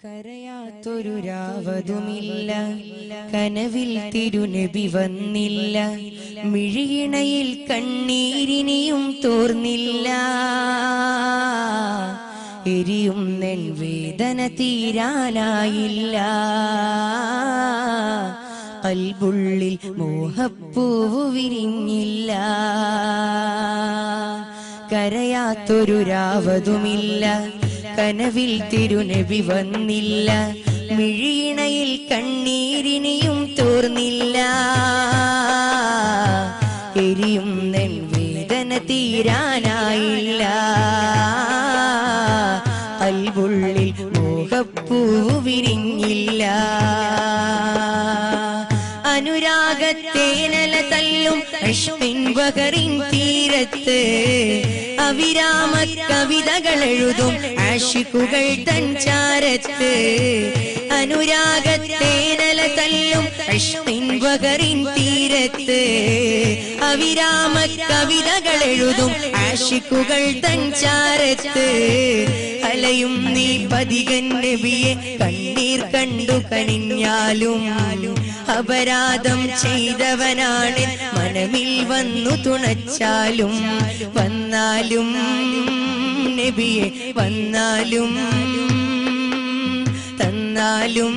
കരയാത്തൊരു രാവതുമില്ല, കനവിൽ തിരുനബി വന്നില്ല, മിഴിയിണയിൽ കണ്ണീരിനിയും തോർന്നില്ല. എരിയും നെൻ വേദന തീരാനായില്ല, കൽബുള്ളിൽ മോഹപ്പൂവ് വിരിഞ്ഞില്ല. കരയാത്തൊരു രാവതുമില്ല, കനവിൽ തിരുനബി വന്നില്ല, മിഴിയിണയിൽ കണ്ണീരിനിയും തോർന്നില്ല. എരിയും നെൻ വേദന തീരാനായില്ല, കൽബുള്ളിൽ മോഹപ്പൂവ് വിരിഞ്ഞില്ല. അനുരാഗത്തേനല തല്ലും ഇഷ്കിൻ ബഹറിൻ തീരത്ത്, അവിരാമ കവിതകൾ എഴുതും ആശിഖുകൾ തൻ ചാരത്ത്. അനുരാഗത്തേനല തല്ലും ഇഷ്കിൻ ബഹറിൻ തീരത്ത്, അവിരാമ കവിതകൾ എഴുതും ആശിഖുകൾ തൻ ചാരത്ത്. അലയും നീ പതികൻ നബിയെ, കണ്ണീർ കണ്ടു കനിഞ്ഞാലും അപരാധം ചെയ്തവനാണ് മനമിൽ വന്നു തുണച്ചാലും. വന്നാലും നബിയെ വന്നാലും, തന്നാലും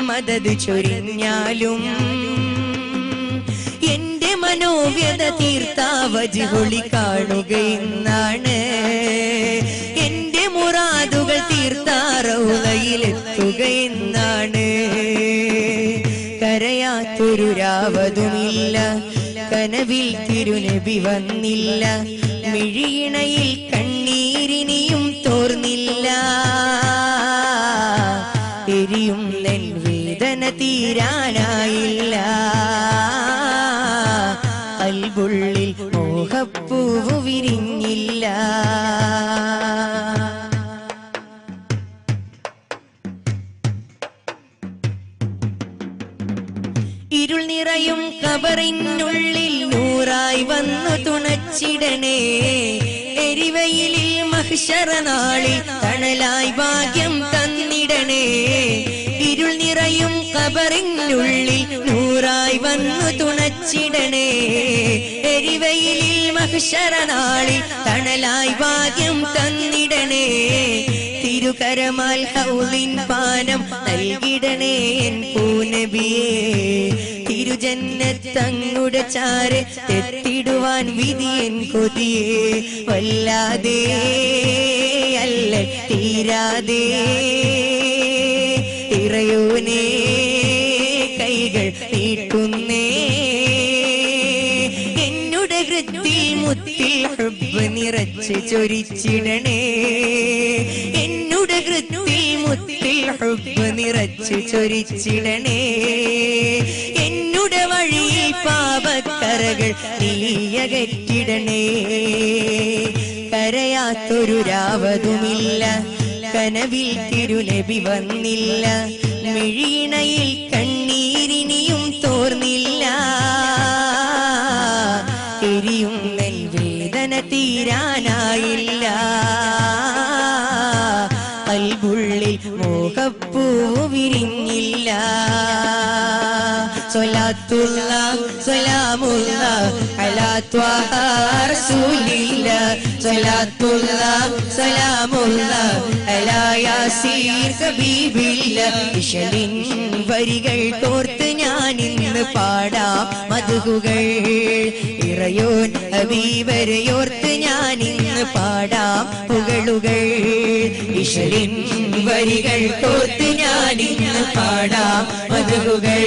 മദദ് ചൊരിഞ്ഞാലും, എന്റെ മനോവ്യത തീർത്താവജിഹൊളി കാണുകയെന്നാണ്. എന്റെ മുറാദുകൾ തീർത്താറൗലയിലെത്തുകയെന്നാണ്. കരയാത്തൊരു രാവതുമില്ല, കനവിൽ തിരുനബി വന്നില്ല, മിഴിയിണയിൽ കണ്ണീരിനിയും തോർന്നില്ല. എരിയും നെൻ വേദന തീരാനായില്ല, കൽബുള്ളിൽ മോഹപ്പൂവ് വിരിഞ്ഞില്ല. ഇരുൾ നിറയും ഖബറിനുള്ളിൽ നൂറായി വന്നു തുണച്ചിടണേ. എരിവയിലിൽ മഹ്ശറ നാളിൽ തണലായി ഭാഗ്യം തന്നിടണേ. ഇരുൾ നിറയും ഖബറിനുള്ളിൽ നൂറായി വന്നു തുണച്ചിടണേ. എരിവയിലിൽ മഹ്ശറ നാളിൽ തണലായി ഭാഗ്യം തന്നിടണേ. തിരുകരമാൽ ഹൗലിൻ പാനം നൽകിടണേ എൻ പൂനബിയേ. തിരുജന്നത്തങ്ങുടെ ചാരെ എത്തിടുവാൻ വിധിയൻ കൊതിയേ. വല്ലാതെ അല്ല തീരാതെ ഇറയോനേ കൈകൾ നീട്ടുന്നേ. എന്നുടെ ഹൃത്തിൽ മുത്തിൽ ഹുബ്ബ് നിറച്ച് ചൊരിച്ചിടണേ. എന്നുടെ ഹൃത്തിൽ മുത്തിൽ ഹുബ്ബ് നിറച്ച് ചൊരിച്ചിടണേ. എന്നുടെ വഴിയിൽ പാപക്കറകൾ നീയകറ്റിടണേ. കരയാത്തൊരു രാവതുമില്ല, കനവിൽ തിരുനബി വന്നില്ല, മിഴിയിണയിൽ കണ്ണീരിനിയും തോർന്നില്ല. എരിയും നെൻ വേദന തീരാനായില്ല, കൽബുള്ളിൽ മോഹപ്പൂവ് വിരിഞ്ഞില്ല. സ്വലാത്തുല്ലാഹ് സലാമുല്ലാഹ് അലാ ത്വാഹ റസൂലില്ലാഹ്. സ്വലാത്തുല്ലാഹ് സലാമുല്ലാഹ് അലാ യാസീൻ ഹബീബില്ലാഹ്. ഇശലിൻ വരികൾ കോർത്ത് ഞാൻ ഇന്ന് പാടാം മദ്ഹുകൾ. ഇറയോൻ ഹബീബരെയോർത്ത് ഞാൻ ഇന്ന് പാടാം പുകളുകൾ. ഇശലിൻ വരികൾ കോർത്ത് ഞാൻ ഇന്ന് പാടാം മദ്ഹുകൾ.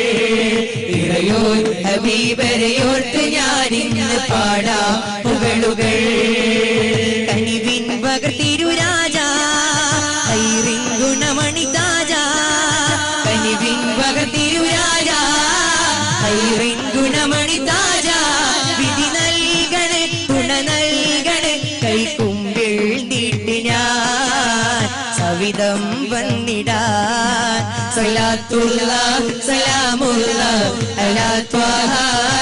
ഇറയോൻ ഹബീബരെയോർത്ത് ഞാൻ ഇന്ന് പാടാം പുകളുകൾ. കനിവിൻ പകർ തിരുരാജാ, ഖൈറിൻ ഗുണമണി താജാ. കനിവിൻ പകർ തിരുരാജാ, ഖൈറിൻ ഗുണമണി താജാ. വിധി നൽകണേ ഗുണ നൽകണേ, കൈക്കുമ്പിൾ നീട്ടി ഞാൻ സവിധം വന്നിടാൻ. സ്വലാത്തുല്ലാഹ് സലാമുല്ലാഹ് അലാ ത്വാഹ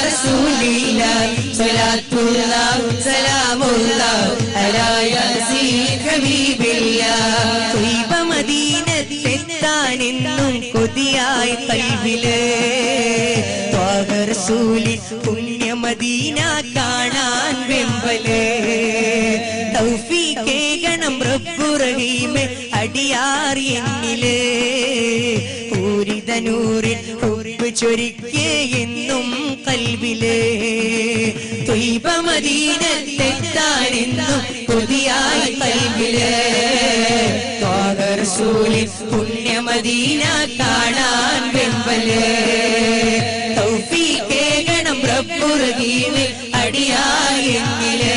റസൂലില്ലാഹ്. സ്വലാത്തുല്ലാഹ് സലാമുല്ലാഹ് അലാ യാസീൻ ഹബീബില്ലാഹ്. ത്വയ്ബ മദീനത്ത് എന്നും കൊതിയായി കൽബില് ത്വാഹ റസൂലിൻ പുണ്യ മദീന കാണാൻ വെമ്പല് തൗഫീഖേകണം റബ്ബു റഹീമേ അടിയാർ എന്നില് പൂരിത നൂറിൻ ഹുബ്ബ് ചൊരിക്കേ എന്നും കൽബില് ത്വയ്ബ മദീനത്തെത്താനെന്നും കൊതിയായി കൽബില് ത്വാഹ റസൂലിൻ പുണ്യ മദീന കാണാൻ വെമ്പല് തൗഫീഖേകണം റബ്ബു റഹീമേ അടിയാർ എന്നില്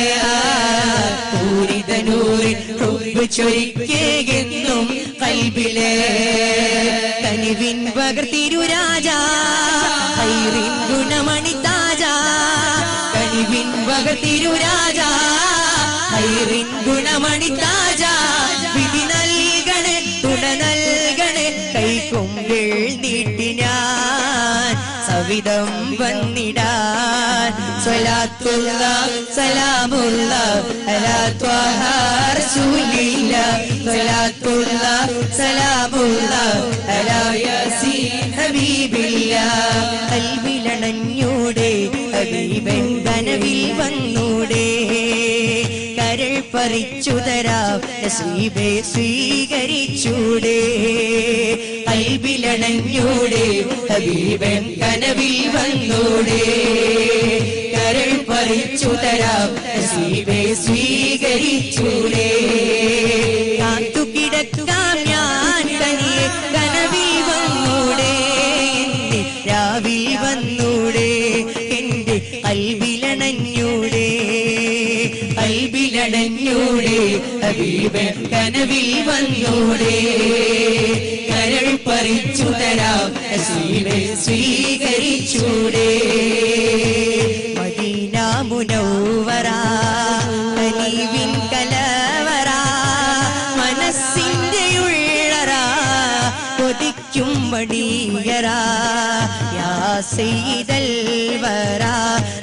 പൂരിത നൂറിൻ ഹുബ്ബ് ചൊരിക്കേ എന്നും കൽബില് കനിവിൻ പകർത്തിരുരാജാ ഖൈറിൻ ഗുണമണി താജാ കനിവിൻ പകർത്തിരുരാജാ ഖൈറിൻ ഗുണമണി താജാ വിധി നൽകണേ തുണ നൽകണേ കൈക്കൊമ്പിൾ നീട്ടി ഞാൻ സവിധം വന്നിടാൻ സ്വലാത്തുല്ലാഹ് സലാമുല്ലാഹ് അലാ ത്വാഹ റസൂലില്ലാഹ് സ്വലാത്തുല്ലാഹ് സലാമുല്ലാഹ് അലാ യാസീൻ ഹബീബില്ലാഹ് കൽബിലണഞ്ഞൂടെ ഹബീബൻ കനവിൽ വന്നൂടെ കരൾ പറിച്ചു തരാം നസീബെ സ്വീകരിച്ചൂടെ കൽബിലണഞ്ഞൂടെ ഹബീബൻ കനവിൽ വന്നൂടെ കരൾ പറിച്ചു തരാം നസീബെ സ്വീകരിച്ചൂടെ കാത്തു കിടക്കാം ഞാൻ തനിയെ കനവിൽ വന്നൂടെ എന്റെ രാവിൽ വന്നൂടെ എന്റെ കൽബിലണഞ്ഞൂടെ കൽബിലണഞ്ഞൂടെ ഹബീബൻ കനവിൽ വന്നൂടെ കരൾ പറിച്ചു തരാം നസീബെ സ്വീകരിച്ചൂടെ മദീന മുനവ്വറ കനീവിൻ കലവറ മനസ്സിന്റെ ഉള്ളറ കൊതിക്കും മടിയറ യാ സയ്യിദൽ വറ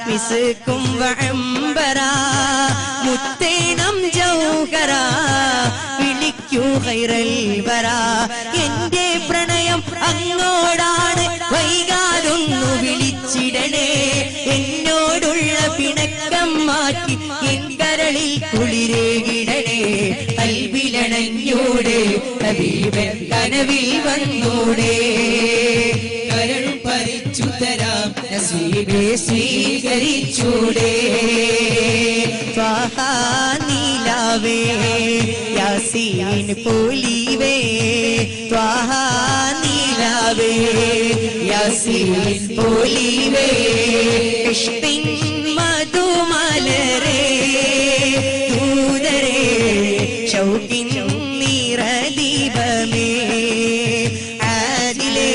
മിസ്കും വഅംബറ മുത്തേനം ജൗഹറ വിളിക്കൂ ഖൈറൽ വറ എന്റെ പ്രണയം അങ്ങോടാണ് വൈകാതൊന്നു വിളിച്ചിടണേ എന്നോടുള്ള പിണക്കം മാറ്റി എൻ കരളിൽ കുളിരേകിടണേ കൽബിലണഞ്ഞൂടെ ഹബീബൻ കനവിൽ വന്നൂടെ കരൾ പറിച്ചു തരാം നസീബെ സ്വീകരിച്ചൂടെ ത്വാഹ നീലാവേ യാസീൻ പോലീവേ ത്വാഹ നീലാവേ യാസീൻ പോലീവേ ഇഷ്കിൻ മധുമലരേ ദൂതരേ ശൗകിൻ നിറദീപമേ ആദിലേ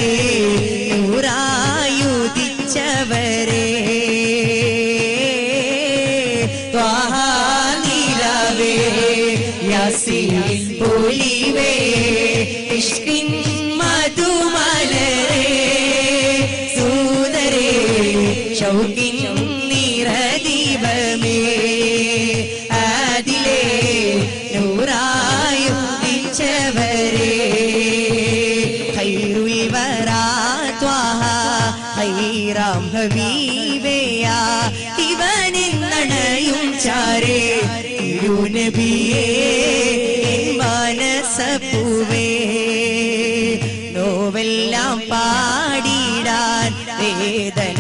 നൂറായുദിച്ചവരേ ത്വാഹ നീലാവേ യാസീൻ പോലീവേ ഇഷ്കിൻ മധുമലരേ ദൂതരേ ശൗകിൻ നിറദീപമേ ആദിലേ നൂറായുദിച്ചവരേ ഖൈറുൽ വറാ ത്വാഹ ഖൈറാം ഹബീബേയാ ഇവനെന്നണയും ചാരേ തിരുനബിയേ മനസപ്പൂവേ നോവെല്ലാം പാടിടാൻ വേദന